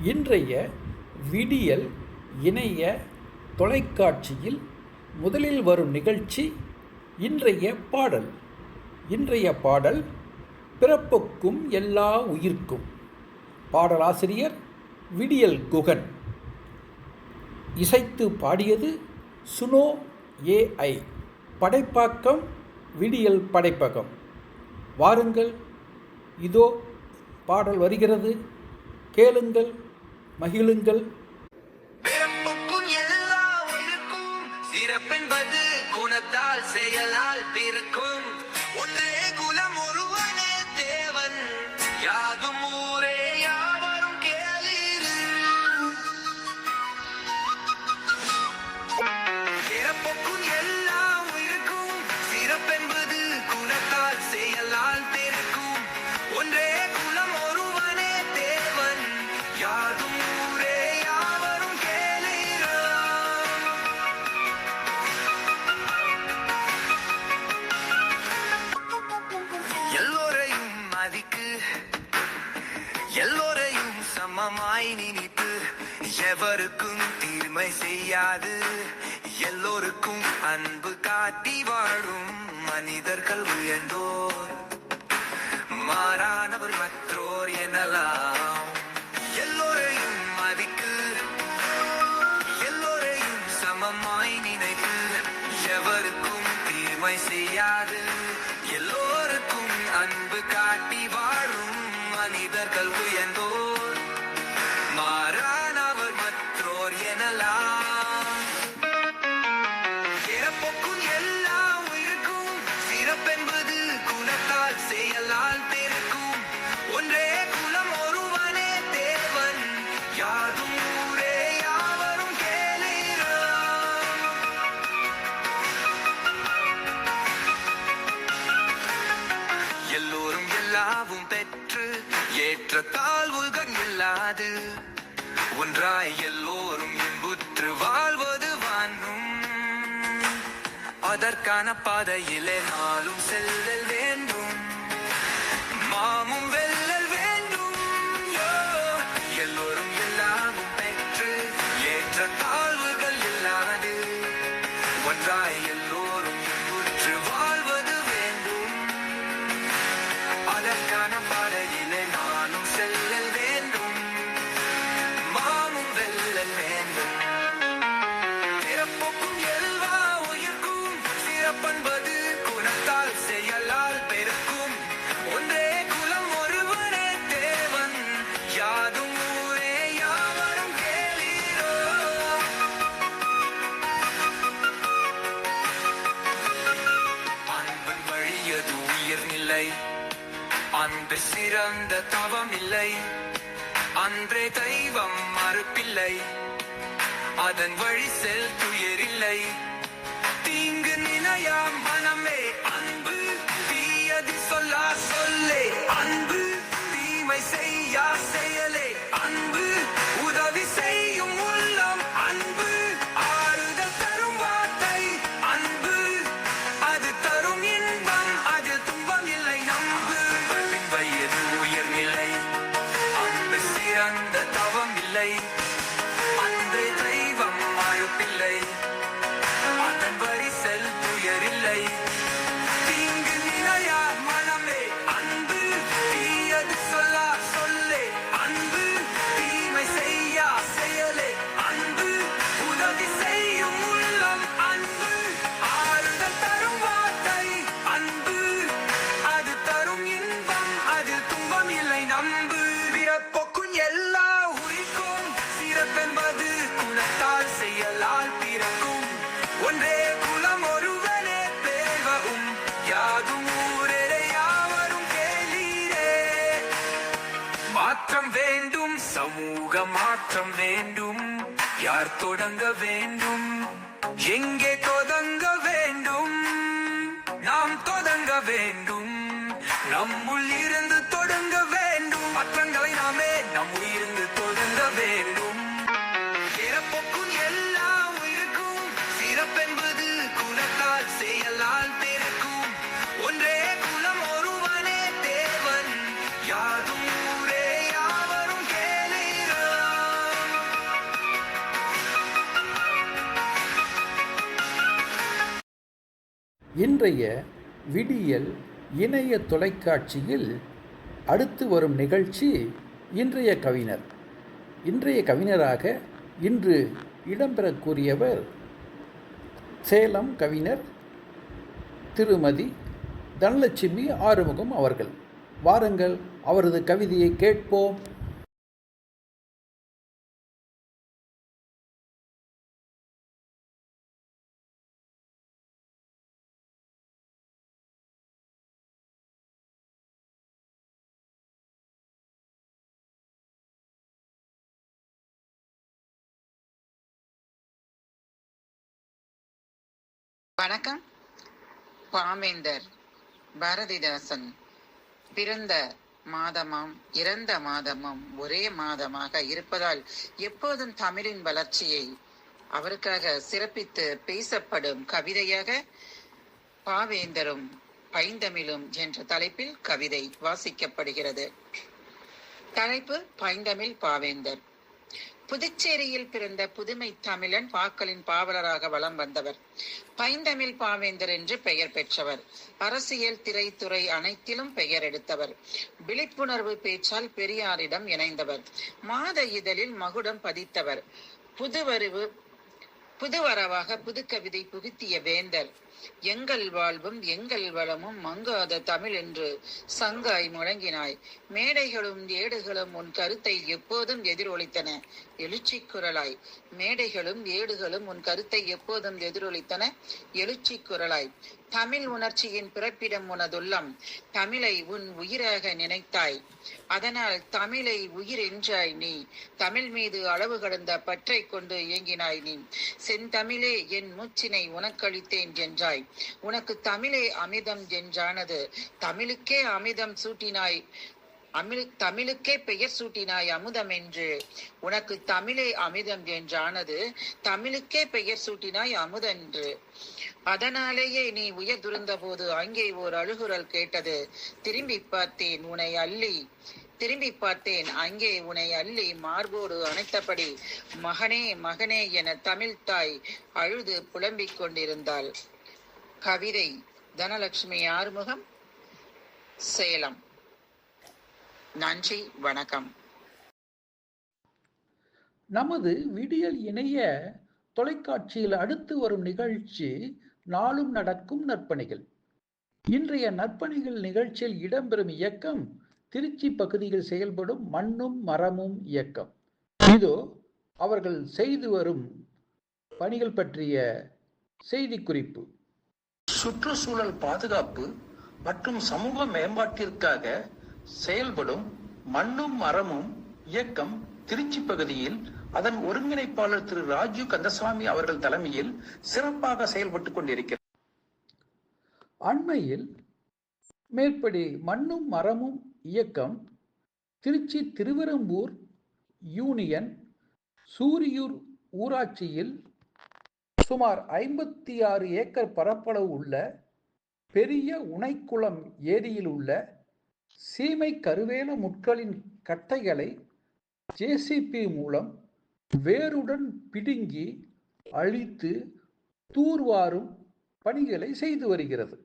இன்றைய விடியல் இணைய தொலைக்காட்சியில் முதலில் வரும் நிகழ்ச்சி இன்றைய பாடல். இன்றைய பாடல் பிறப்புக்கும் எல்லா உயிர்க்கும். பாடலாசிரியர் விடியல் குகன். இசைத்து பாடியது சுனோ ஏஐ. படைப்பாக்கம் விடியல் படைப்பகம். வாருங்கள், இதோ பாடல் வருகிறது, கேளுங்கள், மகிழுங்கள். பிறப்புக்கும் எல்லா உயிருக்கும் சிறப்பென்பது குணத்தால் செயலால் பிறக்கும். ஒன்றே குலம் ஒருவனே தேவன், யாதும் ஊரே யாவரும் கேளீர். பிறப்புக்கும் எல்லா உயிருக்கும் சிறப்பென்பது குணத்தால் செயலால் பிறக்கும். ஒன்றே குலம் ஒருவனே தேவன், யாதும் ஊரே யாவரும் கேளீர். எல்லோரையும் மதிக்கு, எல்லோரையும் சமமாய் நினைத்து, எவருக்கும் தீமை செய்யாது, எல்லோருக்கும் அன்பு காட்டி வாழும் மனிதர்கள் உயர்ந்தோர், மாறானவர் மற்றோர் எனலாம். எல்லோரையும் மதிக்கு, எல்லோரையும் சமமாய் நினைத்து, எவருக்கும் தீமை செய்யாது, எல்லோருக்கும் அன்பு காட்டி வாழும் மனிதர்கள் உயர்ந்தோர், மாறானவர் மற்றோர் எனலாம். பிறப்புக்கும் எல்லா உயிருக்கும் சிறப்பென்பது குணத்தால் செயலால் பிறக்கும். ஒன்றே குலம் ஒருவனே தேவன், யாதும் ஊரே யாவரும் கேளீர். எல்லோரும் எல்லாவும் பெற்று ஏற்ற தாழ்வுகள் இல்லாது, ஒன்றாய் எல்லோரும் இன்புற்று வாழ்வது வானும். அதற்கான பாதையிலே நாளும் செல்லல் வேண்டும், மாமும் வெல்லல் வேண்டும். எல்லோரும் எல்லாவும் பெற்று ஏற்ற தாழ்வுகள் இல்லாது, ஒன்றாய் எல்லோரும் இன்புற்று வாழ்வது வேண்டும். அதற்கான பாதையிலே நானும் செல்லல் வேண்டும், மாமும் வெல்லல் வேண்டும். பிறப்புக்கும் எல்லா உயிர்க்கும் சிறப்பென்பது குணத்தால் செயலால் பெருக்கும். ஒன்றே குலம் ஒருவனே தேவன், யாதும் ஊரே யாவரும் கேளீரோ. அன்பின் வழியது உயிர்நிலை, அன்பு சிறந்த தவம் இல்லை, அன்றே தெய்வம் மறுப்பில்லை, அதன் வழி செல் துயரில்லை. தீங்கு நினையா மனமே அன்பு, தீயது சொல்லா சொல்லே அன்பு, தீமை செய்யா செயலே அன்பு, உதவி செய்யும் உள்ளம் அன்பு, ஆறுதல் தரும் வார்த்தை அன்பு, அது தரும் இன்பம், அதில் துன்பம் இல்லை நம்பு. அன்பின் வயது உயர்நிலை, அன்பு சிறந்த தவம் இல்லை, அன்றே தெய்வம் மறுப்பில்லை, அதன் வழி செல் துயரில்லை. தீங்கு நினையா மனமே அன்பு, தீயது சொல்லா சொல்லே அன்பு, தீமை செய்யா செயலே அன்பு, உதவி செய்யும் உள்ளம் அன்பு, ஆறுதல் தரும் வார்த்தை அன்பு, அது தரும் இன்பம், அதில் துன்பம் இல்லை நம்பு. பிறப்புக்கும் எல்லா உயிர்க்கும் சிறப்பென்பது குணத்தால் செயலால் பிறக்கும். ஒன்றே குலம் ஒருவனே தேவவும், யாதும் ஊரே யாவரும் கேளீரே. மாற்றம் வேண்டும், சமூக மாற்றம் வேண்டும், யார் தொடங்க வேண்டும், எங்கே தொடங்க வேண்டும், நாம் தொடங்க வேண்டும், நம்முள் இருந்து தொடங்க வேண்டும், மாற்றங்களை நாமே நம்முயிருந்து தொடங்க வேண்டும். பிறப்புக்கும் எல்லா உயிருக்கும் சிறப்பென்பது குணத்தால் செயலால் பிறக்கும். ஒன்றே குலம் ஒருவனே தேவன், யாதும் ஊரே யாவரும் கேளீர். இன்றைய விடியல் இணைய தொலைக்காட்சியில் அடுத்து வரும் நிகழ்ச்சி இன்றைய கவிஞர். இன்றைய கவிஞராக இன்று இடம்பெறக்கூடியவர் சேலம் கவிஞர் திருமதி தனலட்சுமி ஆறுமுகம் அவர்கள். வாருங்கள், அவரது கவிதையை கேட்போம். வணக்கம். பாவேந்தர் பாரதிதாசன் பிறந்த மாதமும் இறந்த மாதமும் ஒரே மாதமாக இருப்பதால் எப்போதும் தமிழின் வளர்ச்சியை அவருக்காக சிறப்பித்து பேசப்படும் கவிதையாக பாவேந்தரும் பைந்தமிழும் என்ற தலைப்பில் கவிதை வாசிக்கப்படுகிறது. தலைப்பு: பைந்தமிழ் பாவேந்தர். புதுச்சேரியில் பிறந்த புதுமை தமிழன் பாக்களின் பாவலராக வலம் வந்தவர். பைந்தமிழ் பாவேந்தர் என்று பெயர் பெற்றவர். அரசியல், திரைத்துறை அனைத்திலும் பெயர் எடுத்தவர். விழிப்புணர்வு பேச்சால் பெரியாரிடம் இணைந்தவர். மாத இதழில் மகுடம் பதித்தவர். புதுவரவாக புதுக்கவிதை புகுத்திய வேந்தர். எங்கள் வாழ்வும் எங்கள் வளமும் மங்காத தமிழ் என்று சங்காய் முழங்கினாய். மேடைகளும் ஏடுகளும் உன் கருத்தை எப்போதும் எதிரொலித்தன எழுச்சி குரலாய். மேடைகளும் ஏடுகளும் உன் கருத்தை எப்போதும் எதிரொலித்தன எழுச்சி குரலாய். தமிழ் உணர்ச்சியின் பிறப்பிடம் உனதுள்ளம். தமிழை உன் உயிராக நினைத்தாய். அதனால் தமிழை உயிர் என்றாய் நீ. தமிழ் மீது அளவு கடந்த பற்றை கொண்டு இயங்கினாய் நீ. செந்தமிழே என் மூச்சினை உனக்களித்தேன் என்றாய். உனக்கு தமிழே அமிர்தம் என்றானது. தமிழுக்கே அமிர்தம் சூட்டினாய். தமிழுக்கே பெயர் சூட்டினாய் அமுதம் என்று. உனக்கு தமிழே அமிர்தம் என்றானது. தமிழுக்கே பெயர் சூட்டினாய் அமுதென்று. அதனாலேயே நீ உயர் துறந்த போது அங்கே ஓர் அழுகுரல் கேட்டது. திரும்பி பார்த்தேன் உன்னை அள்ளி. திரும்பி பார்த்தேன் அங்கே உன்னை அள்ளி மார்போடு அணைத்தபடி மகனே மகனே என தமிழ் தாய் அழுது புலம்பிக் கொண்டிருந்தாள். கவிதை தனலட்சுமி ஆறுமுகம், சேலம். நன்றி, வணக்கம். நமது விடியல் இணைய தொலைக்காட்சியில் அடுத்து வரும் நிகழ்ச்சி நாளும் நடக்கும் நற்பணிகள். இன்றைய நற்பணிகள் நிகழ்ச்சியில் இடம்பெறும் இயக்கம் திருச்சி பகுதியில் செயல்படும் மண்ணும் மரமும் இயக்கம். இதோ அவர்கள் செய்து வரும் பணிகள் பற்றிய செய்தி குறிப்பு. சுற்றுச்சூழல் பாதுகாப்பு மற்றும் சமூக மேம்பாட்டிற்காக செயல்படும் மண்ணும் மரமும் இயக்கம் திருச்சி பகுதியில் அதன் ஒருங்கிணைப்பாளர் திரு ராஜு கந்தசாமி அவர்கள் தலைமையில் சிறப்பாக செயல்பட்டுக் கொண்டிருக்கிறது. அண்மையில் மேற்படி மண்ணும் மரமும் இயக்கம் திருச்சி திருவெரும்பூர் யூனியன் சூரியூர் ஊராட்சியில் சுமார் 56 ஏக்கர் பரப்பளவு உள்ள பெரிய உணைக்குளம் ஏரியில் உள்ள சீமை கருவேல முட்களின் கட்டைகளை ஜேசிபி மூலம் வேருடன் பிடுங்கி அழித்து தூர்வாரும் பணிகளை செய்து வருகிறது.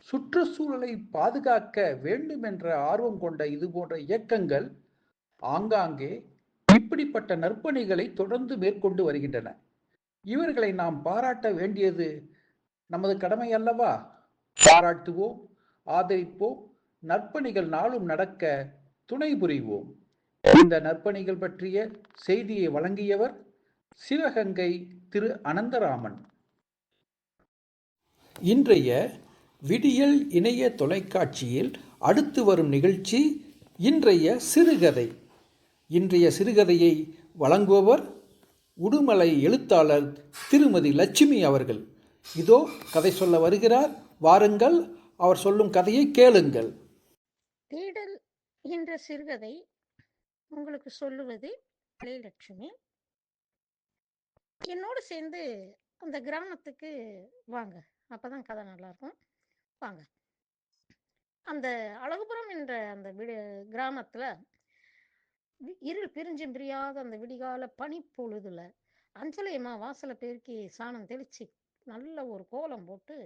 சுற்றுச்சூழலை பாதுகாக்க வேண்டும் என்ற ஆர்வம் கொண்ட இது போன்ற இயக்கங்கள் ஆங்காங்கே இப்படிப்பட்ட நற்பணிகளை தொடர்ந்து மேற்கொண்டு வருகின்றன. இவர்களை நாம் பாராட்ட வேண்டியது நமது கடமை அல்லவா? பாராட்டுவோம், ஆதரிப்போம், நற்பணிகள் நாளும் நடக்க துணை புரிவோம். இந்த நற்பணிகள் பற்றிய செய்தியை வழங்கியவர் சிவகங்கை திரு அனந்தராமன். இன்றைய விடியல் இணைய தொலைக்காட்சியில் அடுத்து வரும் நிகழ்ச்சி இன்றைய சிறுகதை. இன்றைய சிறுகதையை வழங்குபவர் உடுமலை எழுத்தாளர் திருமதி லட்சுமி அவர்கள். இதோ கதை சொல்ல வருகிறார். வாருங்கள், அவர் சொல்லும் கதையை கேளுங்கள். தேடல் என்ற சிறுகதை உங்களுக்கு சொல்லுவது லட்சுமி. என்னோடு சேர்ந்து அந்த கிராமத்துக்கு வாங்க, அப்பதான் கதை நல்லா இருக்கும். வாங்க. அந்த அழகுபுரம் என்ற அந்த கிராமத்துல இருள் பிரிஞ்சும் பிரியாத அந்த விடிகால பனி பொழுதுல அஞ்சலியம்மா வாசலை பெருக்கி சாணம் தெளிச்சு நல்ல ஒரு கோலம் போட்டு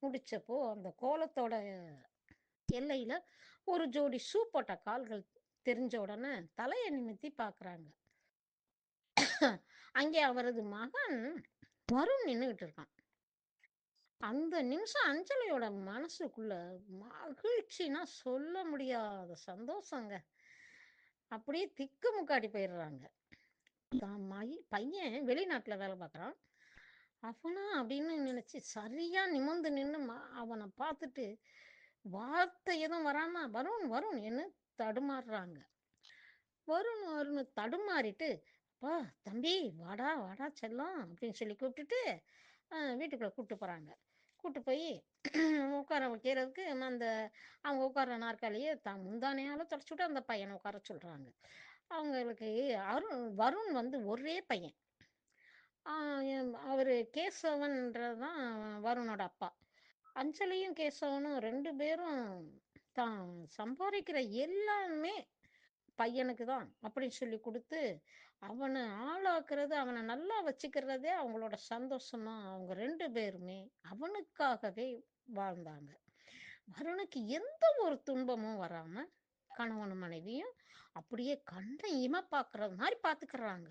முடிச்சப்போ அந்த கோலத்தோட எல்லையில ஒரு ஜோடி ஷூ போட்ட கால்கள் தெரிஞ்ச உடனே தலையை நிமித்தி பார்க்கறாங்க. அங்கே அவரது மகன் வருண் நின்னுகிட்டு இருக்கான். அந்த நிமிஷம் அஞ்சலியோட மனசுக்குள்ள மகிழ்ச்சினா சொல்ல முடியாத சந்தோஷங்க. அப்படியே திக்கு முக்காடி போயிடுறாங்க. தான் பையன் வெளிநாட்டுல வேலை பார்க்குறான். அவனா அப்படின்னு நினைச்சு சரியா நிமிர்ந்து நின்று அவனை பார்த்துட்டு வார்த்தை எதுவும் வராம வருண் வருண் என்ன தடுமாறுறாங்க. வருண் வருண் தடுமாறிட்டு, "அப்பா தம்பி வாடா வாடா செல்லம்" அப்படின்னு சொல்லி கூப்பிட்டுட்டு வீட்டுக்குள்ள கூப்பிட்டு போறாங்க. கூப்பிட்டு போய் உட்கார வைக்கிறதுக்கு அந்த அவங்க உட்கார நாற்காலியை முந்தானையால தொடச்சு விட்டு அந்த பையனை உட்கார சொல்றாங்க. அவங்களுக்கு வருண் வந்து ஒரே பையன். அவரு கேசவன்றதான் வருணோட அப்பா. அஞ்சலியும் கேசவனும் 2 பேரும் தான் சம்பாதிக்கிற எல்லாமே பையனுக்கு தான் அப்படின்னு சொல்லி குடுத்து, அவன ஆளாக்குறது, அவன நல்லா வச்சுக்கிறதே அவங்களோட சந்தோஷமா, அவங்க 2 பேருமே அவனுக்காகவே வாழ்ந்தாங்க. வருணுக்கு எந்த ஒரு துன்பமும் வராம, கணவனும் மனைவியும் அப்படியே கண்ண இம பார்க்குறது மாரி பார்த்துக்கிறாங்க.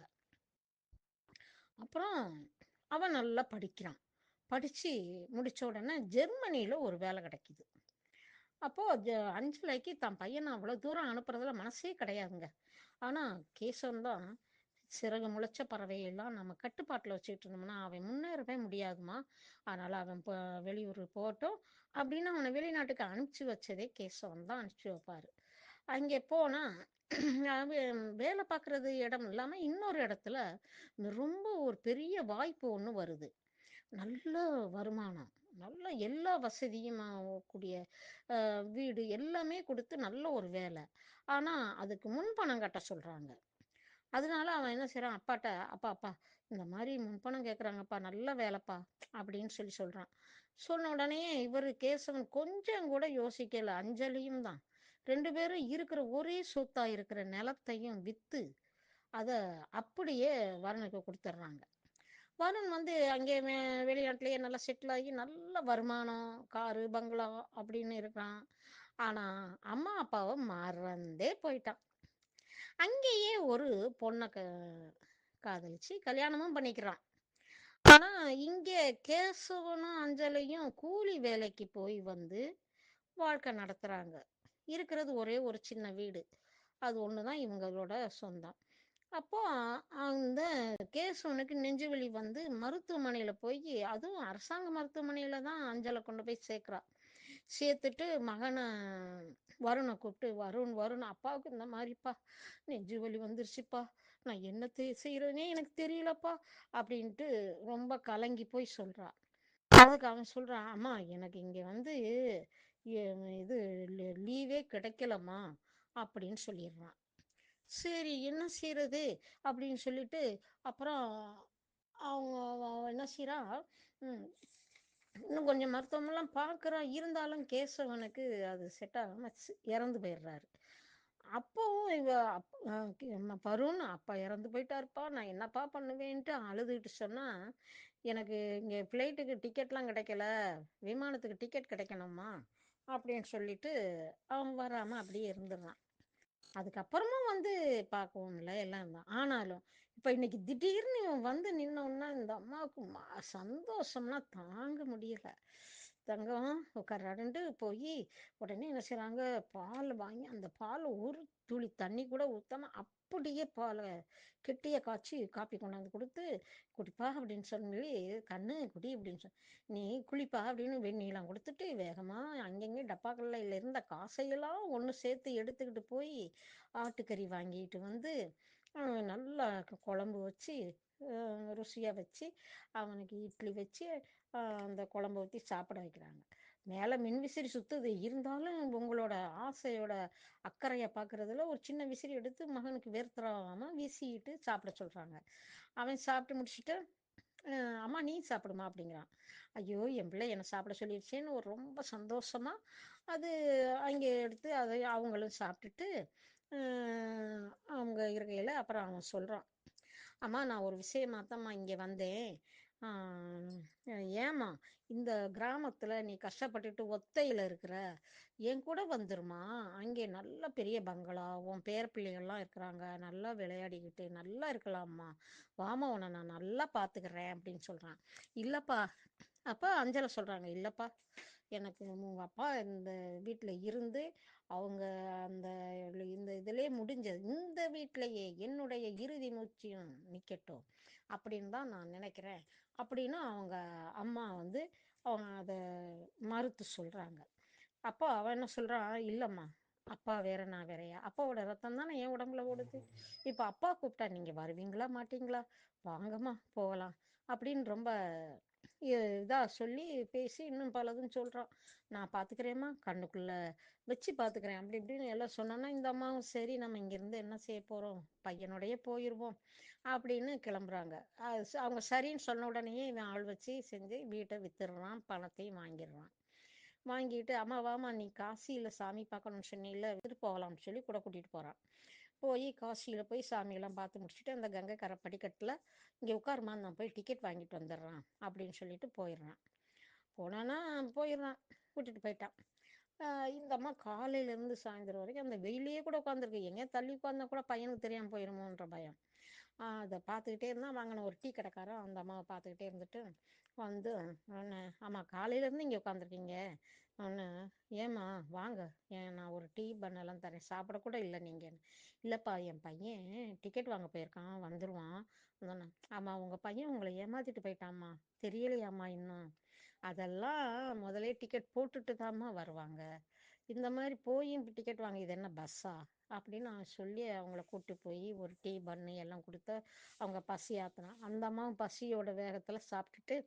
அப்புறம் அவன் நல்லா படிக்கிறான். படிச்சு முடிச்ச உடனே ஜெர்மனியில ஒரு வேலை கிடைக்குது. அப்போ அஞ்சலைக்கு தன் பையனை அவ்வளோ தூரம் அனுப்புறதுல மனசே கிடையாதுங்க. ஆனா கேசவன் தான், சிறகு முளைச்ச பறவையெல்லாம் நம்ம கட்டுப்பாட்டில் வச்சுக்கிட்டு இருந்தோம்னா அவன் முன்னேறவே முடியாதுமா. அதனால அவன் இப்போ வெளியூர் போகட்டும் அப்படின்னு அவனை வெளிநாட்டுக்கு அனுப்பிச்சு வச்சதே கேசவன் தான் அனுப்பிச்சு வைப்பாரு. அங்கே போனா அவன் வேலை பார்க்கறது இடம் இல்லாம இன்னொரு இடத்துல ரொம்ப ஒரு பெரிய வாய்ப்பு ஒன்று வருது. நல்ல வருமானம், நல்ல எல்லா வசதியும் கூடிய வீடு எல்லாமே கொடுத்து நல்ல ஒரு வேலை. ஆனா அதுக்கு முன்பணம் கட்ட சொல்றாங்க. அதனால அவன் என்ன செய்றான், அப்பாட்ட, "அப்பா அப்பா இந்த மாதிரி முன்பணம் கேட்குறாங்கப்பா, நல்ல வேலைப்பா" அப்படின்னு சொல்றான். சொன்ன உடனே இவர் கேசவன் கொஞ்சம் கூட யோசிக்கல. அஞ்சலியும் தான் 2 பேரும் இருக்கிற ஒரே சொத்தா இருக்கிற நிலத்தையும் வித்து அத அப்படியே வருணுக்கு கொடுத்துட்றாங்க. வருண் வந்து அங்கே வெளிநாட்டிலேயே நல்லா செட்டில் ஆகி நல்ல வருமானம், காரு பங்களா அப்படின்னு இருக்கான். ஆனா அம்மா அப்பாவை மறந்தே போயிட்டான். அங்கேயே ஒரு பொண்ணை காதலிச்சு கல்யாணமும் பண்ணிக்கிறான். ஆனா இங்க கேசவனும் அஞ்சலியும் கூலி வேலைக்கு போய் வந்து வாழ்க்கை நடத்துறாங்க. இருக்கிறது ஒரே ஒரு சின்ன வீடு. அது ஒண்ணுதான் இவங்களோட சொந்தம். அப்போ அந்த கேசவனுக்கு நெஞ்சுவலி வந்து மருத்துவமனையில போய், அதுவும் அரசாங்க மருத்துவமனையில தான் அஞ்சலை கொண்டு போய் சேர்க்கிறா. சேர்த்துட்டு மகனை வருணை கூப்பிட்டு, "வருண் வருண் அப்பாவுக்கு இந்த மாதிரிப்பா நெஞ்சு வலி வந்துருச்சுப்பா, நான் என்ன செய்யறதுனே எனக்கு தெரியலப்பா" அப்படின்ட்டு ரொம்ப கலங்கி போய் சொல்றா. அதுக்கு அவன் சொல்றான், "அம்மா எனக்கு இங்க வந்து இது லீவே கிடைக்கலம்மா" அப்படின்னு சொல்லிடுறான். சரி என்ன செய்யறது அப்படின்னு சொல்லிட்டு அப்புறம் அவங்க அவ என்ன செய்றா, ம், இன்னும் கொஞ்சம் மருத்துவமெல்லாம் பார்க்குறா. இருந்தாலும் கேசவனுக்கு அது செட் ஆகாம இறந்து போயிடுறாரு. அப்பவும் இவ வருண் அப்பா இறந்து போயிட்டாருப்பா, நான் என்னப்பா பண்ணுவேன்ட்டு அழுதுகிட்டு சொன்னா, எனக்கு இங்கே ஃப்ளைட்டுக்கு டிக்கெட்லாம் கிடைக்கல, விமானத்துக்கு டிக்கெட் கிடைக்கணுமா அப்படின்னு சொல்லிட்டு அவன் வராம அப்படியே இருந்துடுறான். அதுக்கப்புறமும் வந்து பார்க்கவும் இல்ல, எல்லாம் தான். ஆனாலும் இப்ப இன்னைக்கு திடீர்னு இவன் வந்து நின்னோன்னா இந்த அம்மாவுக்கு சந்தோஷம்னா தாங்க முடியல. தங்கம் உட்காராடுன்ட்டு போய் உடனே என்ன செய்றாங்க, பால் வாங்கி அந்த பால் ஒரு துளி தண்ணி கூட ஊத்தாம அப்படியே பாலை கெட்டியா காய்ச்சி காப்பி கொண்டாந்து கொடுத்து, "குடிப்பா" அப்படின்னு சொல்லி, "கண்ணு குடி" அப்படின்னு சொல்லி, "நீ குளிப்பா" அப்படின்னு வெந்நீலாம் கொடுத்துட்டு வேகமா அங்கங்கே டப்பாக்கள்ல இருந்த காசையெல்லாம் ஒன்று சேர்த்து எடுத்துக்கிட்டு போய் ஆட்டுக்கறி வாங்கிட்டு வந்து நல்லா குழம்பு வச்சு ருசியாக வச்சு அவனுக்கு இட்லி வச்சு அந்த குழம்பு ஊற்றி சாப்பிட வைக்கிறாங்க. மேலே மின்விசிறி சுத்துது, இருந்தாலும் உங்களோட ஆசையோட அக்கறையை பார்க்கறதுல ஒரு சின்ன விசிறி எடுத்து மகனுக்கு வேர்த்துறாம வீசிட்டு சாப்பிட சொல்கிறாங்க. அவன் சாப்பிட்டு முடிச்சுட்டு, அம்மா நீ சாப்பிடுமா" அப்படிங்கிறான். ஐயோ என் பிள்ளை என்னை சாப்பிட சொல்லிடுச்சேன்னு ஒரு ரொம்ப சந்தோஷமா அது அங்கே எடுத்து அதை அவங்களும் சாப்பிட்டுட்டு அவங்க இருக்கையில் அப்புறம் அவன் சொல்கிறான், "அம்மா நான் ஒரு விஷயமா தான்ம்மா இங்கே வந்தேன். ஆஹ் ஏம்மா இந்த கிராமத்துல நீ கஷ்டப்பட்டுட்டு ஒத்தையில இருக்கிற, என் கூட வந்துருமா. அங்கே நல்ல பெரிய பங்களா, உன் பேர பிள்ளைகள்லாம் இருக்கிறாங்க, நல்லா விளையாடிக்கிட்டு நல்லா இருக்கலாம்மா. வாமா, உன்னை நான் நல்லா பாத்துக்கிறேன் அப்படின்னு சொல்றான். இல்லப்பா. அப்ப அஞ்சலை சொல்றாங்க, இல்லப்பா, எனக்கு உங்க அப்பா இந்த வீட்டுல இருந்து அவங்க அந்த இந்த இதுலயே முடிஞ்சது, இந்த வீட்டிலேயே என்னுடைய இறுதி மூச்சியும் நிக்கட்டும் அப்படின்னு தான் நான் நினைக்கிறேன் அப்படின்னு அவங்க அம்மா வந்து அவங்க அதை மறுத்து சொல்றாங்க. அப்போ அவன் என்ன சொல்றான், இல்லம்மா, அப்பா வேற நான் வேறயா, அப்பாவோட ரத்தம் தானே என் உடம்புல ஓடுது. இப்ப அப்பா கூப்பிட்டா நீங்க வருவீங்களா மாட்டீங்களா, வாங்கம்மா போகலாம் அப்படின்னு ரொம்ப இதா சொல்லி பேசி இன்னும் பலதும் சொல்றான். நான் பாத்துக்கிறேம்மா, கண்ணுக்குள்ள வச்சு பாத்துக்கிறேன் அப்படி இப்படின்னு எல்லாம் சொன்னோன்னா, இந்த அம்மாவும் சரி நம்ம இங்கிருந்து என்ன செய்ய போறோம், பையனோடயே போயிருவோம் அப்படின்னு கிளம்புறாங்க. அவங்க சரின்னு சொன்ன உடனேயே இவன் ஆள் வச்சு செஞ்சு வீட்டை வித்துடுறான், பணத்தையும் வாங்கிடுறான். வாங்கிட்டு, அம்மா வாமா, நீ காசியில சாமி பார்க்கணும்னு சொன்னீல்ல, விட்டுட்டு போகலாம்னு சொல்லி கூட கூட்டிட்டு போறான். போய் காசியில போய் சாமியெல்லாம் பார்த்து முடிச்சுட்டு அந்த கங்கை கரை படிக்கட்டுல இங்கே உட்காருமா, நான் போய் டிக்கெட் வாங்கிட்டு வந்துடுறான் அப்படின்னு சொல்லிட்டு போயிடுறான். போனானா போயிடுறான், கூட்டிட்டு போயிட்டான். இந்த அம்மா காலையில இருந்து சாயந்தரம் வரைக்கும் அந்த வெயிலே கூட உட்காந்துருக்கு. எங்கேயா தள்ளி உட்காந்தா கூட பையனுக்கு தெரியாம போயிருமோன்ற பயம். அதை பார்த்துக்கிட்டே இருந்தா. வாங்கின ஒரு டீ கடைக்காரன் அந்த அம்மாவை பார்த்துக்கிட்டே இருந்துட்டு வந்து, ஒன்று, ஆமாம் காலையில இருந்து இங்கே உட்காந்துருக்கீங்க ஒன்று, ஏம்மா வாங்க, ஏன் நான் ஒரு டீ பண்ணெல்லாம் தரேன், சாப்பிட கூட இல்லை நீங்கள். இல்லைப்பா, என் பையன் டிக்கெட் வாங்க போயிருக்கான், வந்துடுவான். ஆமாம், உங்கள் பையன் உங்களை ஏமாத்திட்டு போயிட்டாம்மா, தெரியலையாம்மா இன்னும். அதெல்லாம் முதலே டிக்கெட் போட்டுட்டு தாம்மா வருவாங்க. இந்த மாதிரி போய் டிக்கெட் வாங்கி இது என்ன பஸ்ஸா அப்படின்னு நான் சொல்லி அவங்கள கூட்டி போய் ஒரு டீ பண்ணு எல்லாம் கொடுத்து அவங்க பசி ஆத்தினா. அந்த அம்மாவும் பசியோட வேகத்தில் சாப்பிட்டுட்டு,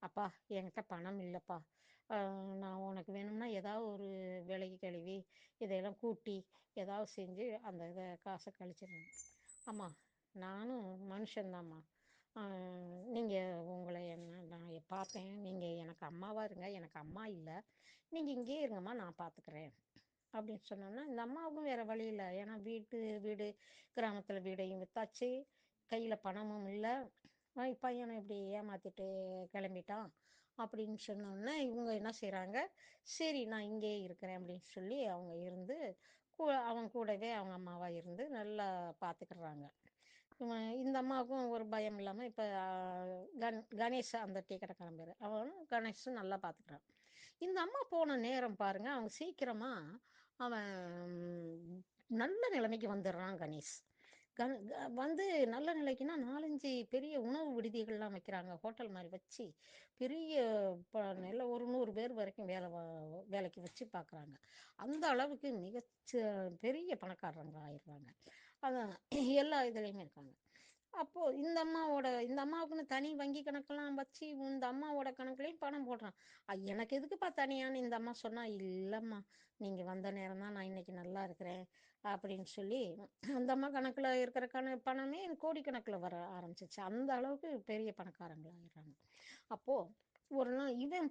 அப்பா என்கிட்ட பணம் இல்லைப்பா, நான் உனக்கு வேணும்னா ஏதாவது ஒரு விலைக்கு கழுவி இதையெல்லாம் கூட்டி ஏதாவது செஞ்சு அந்த இதை காசை கழிச்சிடுறேன். ஆமாம், நானும் மனுஷன்தாம்மா. நீங்கள் உங்களை என்ன நான் பார்த்தேன், நீங்கள் எனக்கு அம்மாவாக இருங்க, எனக்கு அம்மா இல்லை, நீங்கள் இங்கேயே இருங்கம்மா, நான் பார்த்துக்கிறேன் அப்படின்னு சொன்னோன்னா, இந்த அம்மாவுக்கும் வேறு வழி இல்லை. ஏன்னா வீடு கிராமத்தில் வீடையும் வித்தாச்சு, கையில் பணமும் இல்லை, பையனை இப்படி ஏமாத்திட்டு கிளம்பிட்டான் அப்படின்னு சொன்னோன்னே இவங்க என்ன செய்கிறாங்க, சரி நான் இங்கேயே இருக்கிறேன் அப்படின்னு சொல்லி அவங்க இருந்து அவங்க கூடவே அவங்க அம்மாவா இருந்து நல்லா பார்த்துக்கிறாங்க. இந்த அம்மாவுக்கும் ஒரு பயம் இல்லாமல் இப்போ கணேஷ் அந்த டீ கடைக்காரன் பேர், அவனும் கணேஷும் நல்லா பார்த்துக்கிறான். இந்த அம்மா போன நேரம் பாருங்க, அவங்க சீக்கிரமா அவன் நல்ல நிலைமைக்கு வந்துடுறான் கணேஷ். வந்து நல்ல நிலைக்குன்னா 4-5 பெரிய உணவு விடுதிகள்லாம் வைக்கிறாங்க, ஹோட்டல் மாதிரி வச்சு பெரிய நல்ல ஒரு 100 பேர் வரைக்கும் வேலைக்கு வச்சு பார்க்குறாங்க. அந்த அளவுக்கு பெரிய பணக்காரங்க ஆயிடுறாங்க. அதான் எல்லா இதுலேயுமே இருக்காங்க. அப்போ இந்த அம்மாவுக்குன்னு தனி வங்கி கணக்கெல்லாம் வச்சு இந்த அம்மாவோட கணக்குலையும் பணம் போடுறான். எனக்கு எதுக்குப்பா தனியான்னு இந்த அம்மா சொன்னா, இல்லம்மா, நீங்க வந்த நேரம் தான் நான் இன்னைக்கு நல்லா இருக்கிறேன் அப்படின்னு சொல்லி அந்த அம்மா கணக்குல இருக்கிற பணமே கோடிக்கணக்கில் வர ஆரம்பிச்சிச்சு. அந்த அளவுக்கு பெரிய பணக்காரங்களாயிடுறாங்க. அப்போ ஒரு நாள் இவன்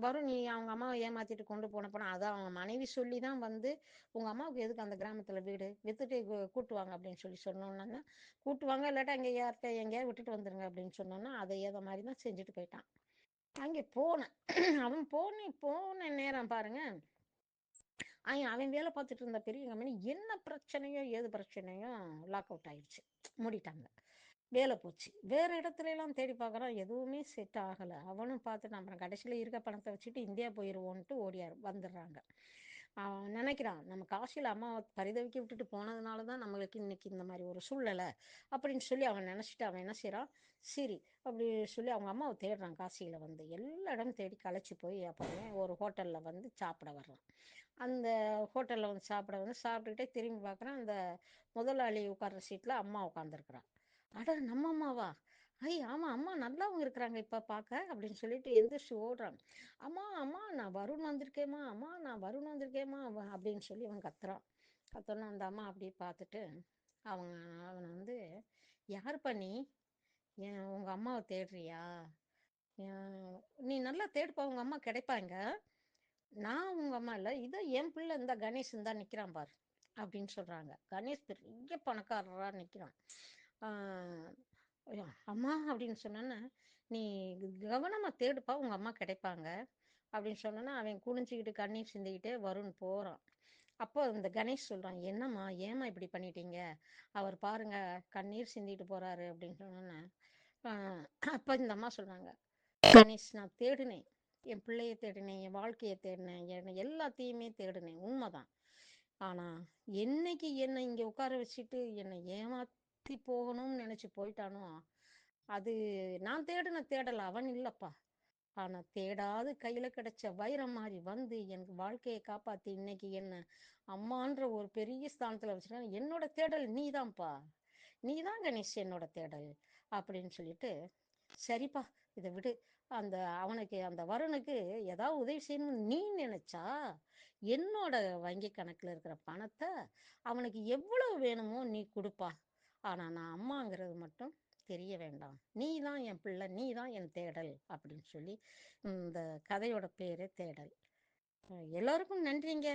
வரும், நீ அவங்க அம்மாவை ஏமாத்திட்டு கொண்டு போன அதான் அவங்க மனைவி சொல்லி தான் வந்து, உங்க அம்மாவுக்கு எதுக்கு அந்த கிராமத்துல வீடு வித்துட்டு கூட்டுவாங்க அப்படின்னு சொல்லி சொன்னோன்னா, கூட்டுவாங்க இல்லாட்டா அங்கே யார்கிட்ட எங்கேயாவது விட்டுட்டு வந்துருங்க அப்படின்னு சொன்னோன்னா, அதை ஏதோ மாதிரி தான் செஞ்சுட்டு போயிட்டான். அங்கே போனேன். அவன் போன நேரம் பாருங்க, அவன் வேலை பார்த்துட்டு இருந்த பெரிய கம்பெனி என்ன பிரச்சனையோ ஏது பிரச்சனையோ லாக் அவுட் ஆயிடுச்சு, மூடிட்டாங்க, வேலை போச்சு. வேற இடத்துல எல்லாம் தேடி பார்க்குறான், எதுவுமே செட் ஆகலை. அவனும் பார்த்து நம்ம கடைசியில் இருக்க பணத்தை வச்சுட்டு இந்தியா போயிடுவோன்ட்டு வந்துடுறாங்க. அவன் நினைக்கிறான், நம்ம காசியில் அம்மாவை பரிதவிக்க விட்டுட்டு போனதுனால தான் நம்மளுக்கு இன்னைக்கு இந்த மாதிரி ஒரு சூழ்நிலை அப்படின்னு சொல்லி அவன் நினச்சிட்டு அவன் என்ன செய்கிறான், சரி அப்படி சொல்லி அவங்க அம்மாவை தேடுறான். காசியில் வந்து எல்லா இடமும் தேடி களைச்சி போய் அப்புறமே ஒரு ஹோட்டலில் வந்து சாப்பிட வர்றான். அந்த ஹோட்டலில் வந்து சாப்பிட்டுக்கிட்டே திரும்பி பார்க்குறான், அந்த முதலாளி உட்கார்ற சீட்டில் அம்மா உட்காந்துருக்குறான். அட நம்ம அம்மாவா, ஆமா அம்மா நல்லாவும் இருக்கிறாங்க இப்ப பார்க்க அப்படின்னு சொல்லிட்டு எந்திரிச்சு ஓடுறான். அம்மா அம்மா நான் வருண் வந்திருக்கேம்மா, அம்மா நான் வருண் வந்திருக்கேம்மா அப்படின்னு சொல்லி அவன் கத்துறான். கத்தோன்னா அந்த அம்மா அப்படியே பார்த்துட்டு அவங்க அவனை வந்து, யாருப்பா நீ, ஏன் உங்க அம்மாவை தேடுறியா, நீ நல்லா தேடுப்பா, உங்க அம்மா கிடைப்பாங்க, நான் உங்க அம்மா இல்லை, இதை என் பிள்ளை இந்த கணேஷ் தான் நிற்கிறான் பாரு அப்படின்னு சொல்றாங்க. கணேஷ் பெரிய பணக்காரரா நிற்கிறான். ஐயா, அம்மா அப்படின்னு சொன்னோன்னே, நீ கவனமா தேடுப்பா, உங்க அம்மா கிடைப்பாங்க அப்படின்னு சொன்னோன்னா, அவன் குனிஞ்சுக்கிட்டு கண்ணீர் சிந்திக்கிட்டே வருண் போறான். அப்போ இந்த கணேஷ் சொல்றான், என்னம்மா ஏம்மா இப்படி பண்ணிட்டீங்க, அவர் பாருங்க கண்ணீர் சிந்திட்டு போறாரு அப்படின்னு சொன்னோன்னே, அப்ப இந்த அம்மா சொல்றாங்க, கணேஷ் நான் தேடினேன், என் பிள்ளைய தேடினேன், என் வாழ்க்கைய தேடினேன், எல்லாத்தையுமே தேடினேன், உண்மைதான். ஆனா என்னைக்கு என்னை இங்க உட்கார வச்சுட்டு என்னை ஏமாத்தி போகணும்னு நினைச்சு போயிட்டானோ, அது நான் தேடின தேடல் அவன் இல்லப்பா. ஆனா தேடாது கையில கிடைச்ச வைரம் மாதிரி வந்து எனக்கு வாழ்க்கையை காப்பாத்தி இன்னைக்கு என்ன அம்மான்ற ஒரு பெரிய ஸ்தானத்துல வச்சிருக்கான். என்னோட தேடல் நீதான்ப்பா, நீதான் கணேஷ் என்னோட தேடல் அப்படின்னு சொல்லிட்டு, சரிப்பா இதை விடு. அந்த அவனுக்கு அந்த வருணுக்கு ஏதாவது உதவி செய்யணும்னு நீ நினைச்சா என்னோட வங்கி கணக்குல இருக்கிற பணத்தை அவனுக்கு எவ்வளவு வேணுமோ நீ கொடுப்பா. ஆனா நான் அம்மாங்கிறது மட்டும் தெரிய வேண்டாம். நீ தான் என் பிள்ளை, நீ தான் என் தேடல் அப்படின்னு சொல்லி இந்த கதையோட பேரு தேடல். எல்லாருக்கும் நன்றிங்க.